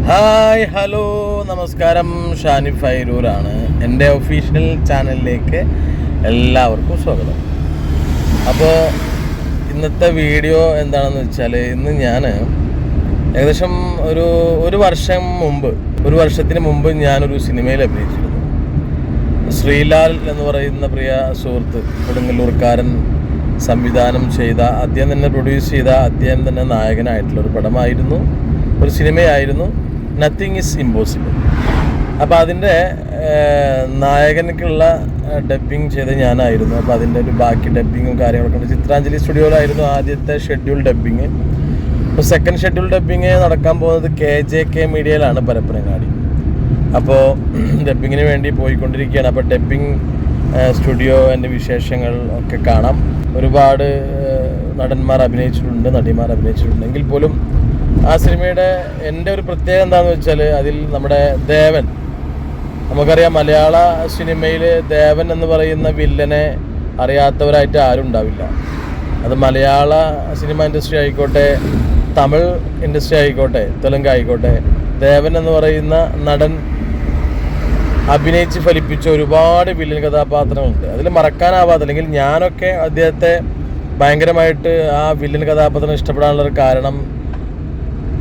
Hi hello നമസ്കാരം. ഷാനി ഫൈരൂറാണ്. എൻ്റെ official ചാനലിലേക്ക് എല്ലാവർക്കും സ്വാഗതം. അപ്പോൾ ഇന്നത്തെ വീഡിയോ എന്താണെന്ന് വെച്ചാൽ, ഇന്ന് ഞാൻ ഏകദേശം ഒരു വർഷത്തിന് മുമ്പ് ഞാനൊരു സിനിമയിൽ അഭിനയിച്ചിരുന്നു. ശ്രീലാൽ എന്ന് പറയുന്ന പ്രിയ സുഹൃത്ത്, കൊടുങ്ങല്ലൂർക്കാരൻ സംവിധാനം ചെയ്ത, അദ്ദേഹം തന്നെ പ്രൊഡ്യൂസ് ചെയ്ത, അദ്ദേഹം തന്നെ നായകനായിട്ടുള്ളൊരു പടമായിരുന്നു, ഒരു സിനിമയായിരുന്നു നത്തിങ് ഈസ് ഇമ്പോസിബിൾ. അപ്പോൾ അതിൻ്റെ നായകനക്കുള്ള ഡബ്ബിങ് ചെയ്ത് ഞാനായിരുന്നു. അപ്പോൾ അതിൻ്റെ ഒരു ബാക്കി ഡബ്ബിങ്ങും കാര്യങ്ങളൊക്കെ ഉണ്ട്. ചിത്രാഞ്ജലി സ്റ്റുഡിയോയിലായിരുന്നു ആദ്യത്തെ ഷെഡ്യൂൾ ഡബ്ബിങ്. അപ്പോൾ സെക്കൻഡ് ഷെഡ്യൂൾ ഡബ്ബിങ് നടക്കാൻ പോകുന്നത് KJK മീഡിയയിലാണ്, പരപ്പനങ്ങാടി. അപ്പോൾ ഡബ്ബിങ്ങിന് വേണ്ടി പോയിക്കൊണ്ടിരിക്കുകയാണ്. അപ്പോൾ ഡബ്ബിങ് സ്റ്റുഡിയോ എൻ്റെ വിശേഷങ്ങൾ ഒക്കെ കാണാം. ഒരുപാട് നടന്മാർ അഭിനയിച്ചിട്ടുണ്ട്, നടിമാർ അഭിനയിച്ചിട്ടുണ്ട്. എങ്കിൽ പോലും ആ സിനിമയുടെ എൻ്റെ ഒരു പ്രത്യേകത എന്താണെന്ന് വെച്ചാൽ, അതിൽ നമ്മുടെ ദേവൻ, നമുക്കറിയാം മലയാള സിനിമയിൽ ദേവൻ എന്ന് പറയുന്ന വില്ലനെ അറിയാത്തവരായിട്ട് ആരും ഉണ്ടാവില്ല. അത് മലയാള സിനിമ ഇൻഡസ്ട്രി ആയിക്കോട്ടെ, തമിഴ് ഇൻഡസ്ട്രി ആയിക്കോട്ടെ, തെലുങ്ക് ആയിക്കോട്ടെ, ദേവൻ എന്ന് പറയുന്ന നടൻ അഭിനയിച്ച് ഫലിപ്പിച്ച ഒരുപാട് വില്ലൻ കഥാപാത്രങ്ങളുണ്ട്. അതിൽ മറക്കാനാവാത്ത, അല്ലെങ്കിൽ ഞാനൊക്കെ അദ്ദേഹത്തെ ഭയങ്കരമായിട്ട് ആ വില്ലൻ കഥാപാത്രം ഇഷ്ടപ്പെടാനുള്ളൊരു കാരണം,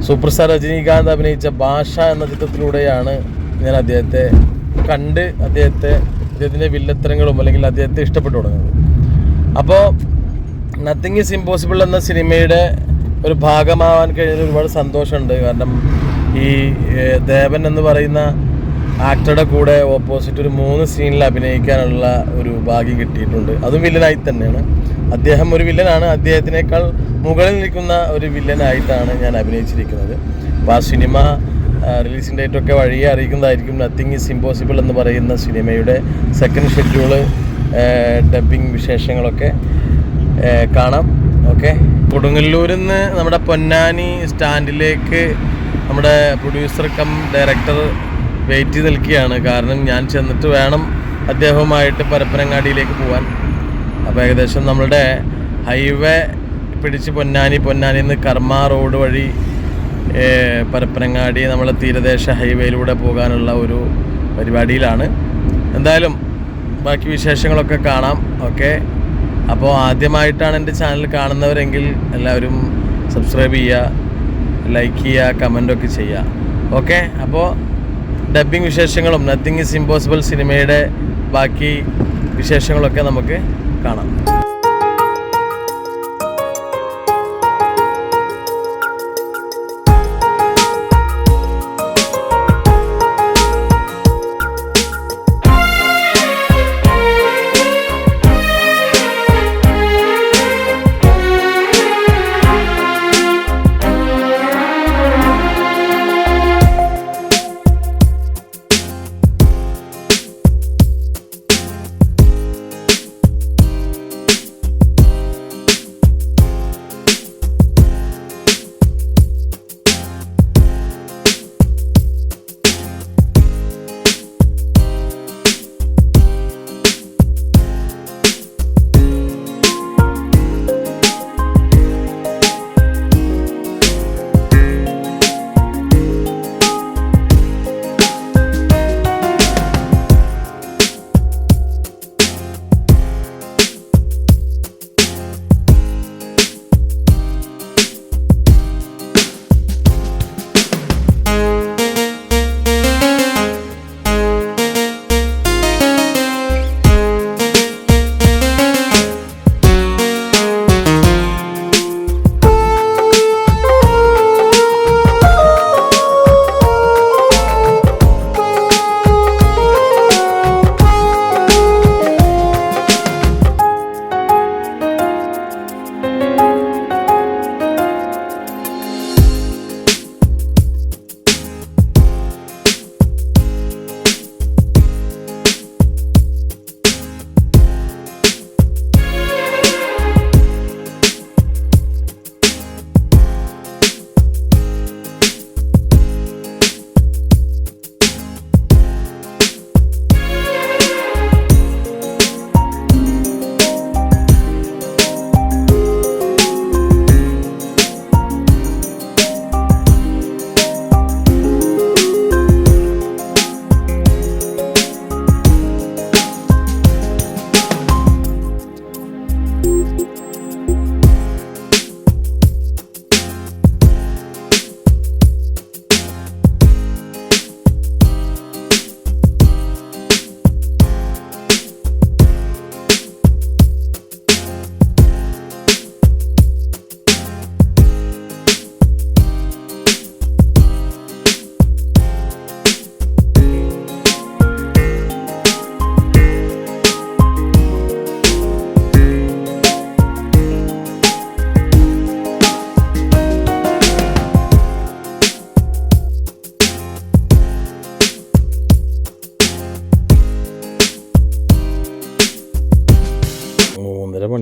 സൂപ്പർ സ്റ്റാർ രജനീകാന്ത് അഭിനയിച്ച ഭാഷ എന്ന ചിത്രത്തിലൂടെയാണ് ഞാൻ അദ്ദേഹത്തെ കണ്ട് അദ്ദേഹത്തിൻ്റെ വില്ലത്തരങ്ങളും അല്ലെങ്കിൽ അദ്ദേഹത്തെ ഇഷ്ടപ്പെട്ടു തുടങ്ങുന്നത്. അപ്പോൾ നത്തിങ് ഈസ് ഇമ്പോസിബിൾ എന്ന സിനിമയുടെ ഒരു ഭാഗമാവാൻ കഴിഞ്ഞതിൽ ഒരുപാട് സന്തോഷമുണ്ട്. കാരണം ഈ ദേവൻ എന്ന് പറയുന്ന ആക്ടറുടെ കൂടെ ഓപ്പോസിറ്റ് ഒരു 3 സീനിൽ അഭിനയിക്കാനുള്ള ഒരു ഭാഗ്യം കിട്ടിയിട്ടുണ്ട്. അതും വില്ലനായി തന്നെയാണ്. അദ്ദേഹം ഒരു വില്ലനാണ്. അദ്ദേഹത്തിനേക്കാൾ മുകളിൽ നിൽക്കുന്ന ഒരു വില്ലനായിട്ടാണ് ഞാൻ അഭിനയിച്ചിരിക്കുന്നത്. അപ്പോൾ ആ സിനിമ റിലീസിംഗ് ഡേറ്റൊക്കെ വഴിയെ അറിയിക്കുന്നതായിരിക്കും. നത്തിങ് ഈസ് ഇമ്പോസിബിൾ എന്ന് പറയുന്ന സിനിമയുടെ സെക്കൻഡ് ഷെഡ്യൂള് ഡബ്ബിങ് വിശേഷങ്ങളൊക്കെ കാണാം. ഓക്കെ, കൊടുങ്ങല്ലൂരിൽ നിന്ന് നമ്മുടെ പൊന്നാനി സ്റ്റാൻഡിലേക്ക് നമ്മുടെ പ്രൊഡ്യൂസർ കം ഡയറക്ടർ വെയിറ്റ് ചെയ്ത് നിൽക്കുകയാണ്. കാരണം ഞാൻ ചെന്നിട്ട് വേണം അദ്ദേഹവുമായിട്ട് പരപ്പനങ്ങാടിയിലേക്ക് പോകാൻ. അപ്പോൾ ഏകദേശം നമ്മളുടെ ഹൈവേ പിടിച്ച് പൊന്നാനിയിൽ നിന്ന് കർമ്മ റോഡ് വഴി പരപ്പനങ്ങാടി നമ്മളെ തീരദേശ ഹൈവേയിലൂടെ പോകാനുള്ള ഒരു പരിപാടിയിലാണ്. എന്തായാലും ബാക്കി വിശേഷങ്ങളൊക്കെ കാണാം. ഓക്കെ, അപ്പോൾ ആദ്യമായിട്ടാണ് എൻ്റെ ചാനൽ കാണുന്നവരെങ്കിൽ എല്ലാവരും സബ്സ്ക്രൈബ് ചെയ്യുക, ലൈക്ക് ചെയ്യുക, കമൻറ്റൊക്കെ ചെയ്യുക. ഓക്കെ, അപ്പോൾ ഡബ്ബിങ് വിശേഷങ്ങളും നത്തിങ് ഈസ് ഇമ്പോസിബിൾ സിനിമയുടെ ബാക്കി വിശേഷങ്ങളൊക്കെ നമുക്ക് കാണാം.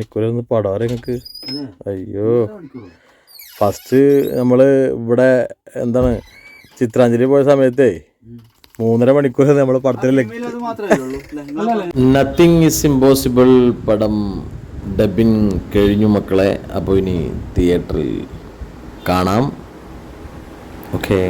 മണിക്കൂറായിരുന്നു പടം നിങ്ങൾക്ക്. അയ്യോ, ഫസ്റ്റ് നമ്മള് ഇവിടെ എന്താണ് ചിത്രാഞ്ജലി പോയ സമയത്തേ 3.5 മണിക്കൂർ നമ്മൾ പടത്തിൽ. നത്തിങ് ഈസ് ഇമ്പോസിബിൾ പടം ഡബിങ് കഴിഞ്ഞു മക്കളെ. അപ്പോൾ ഇനി തിയേറ്ററിൽ കാണാം. ഓക്കേ.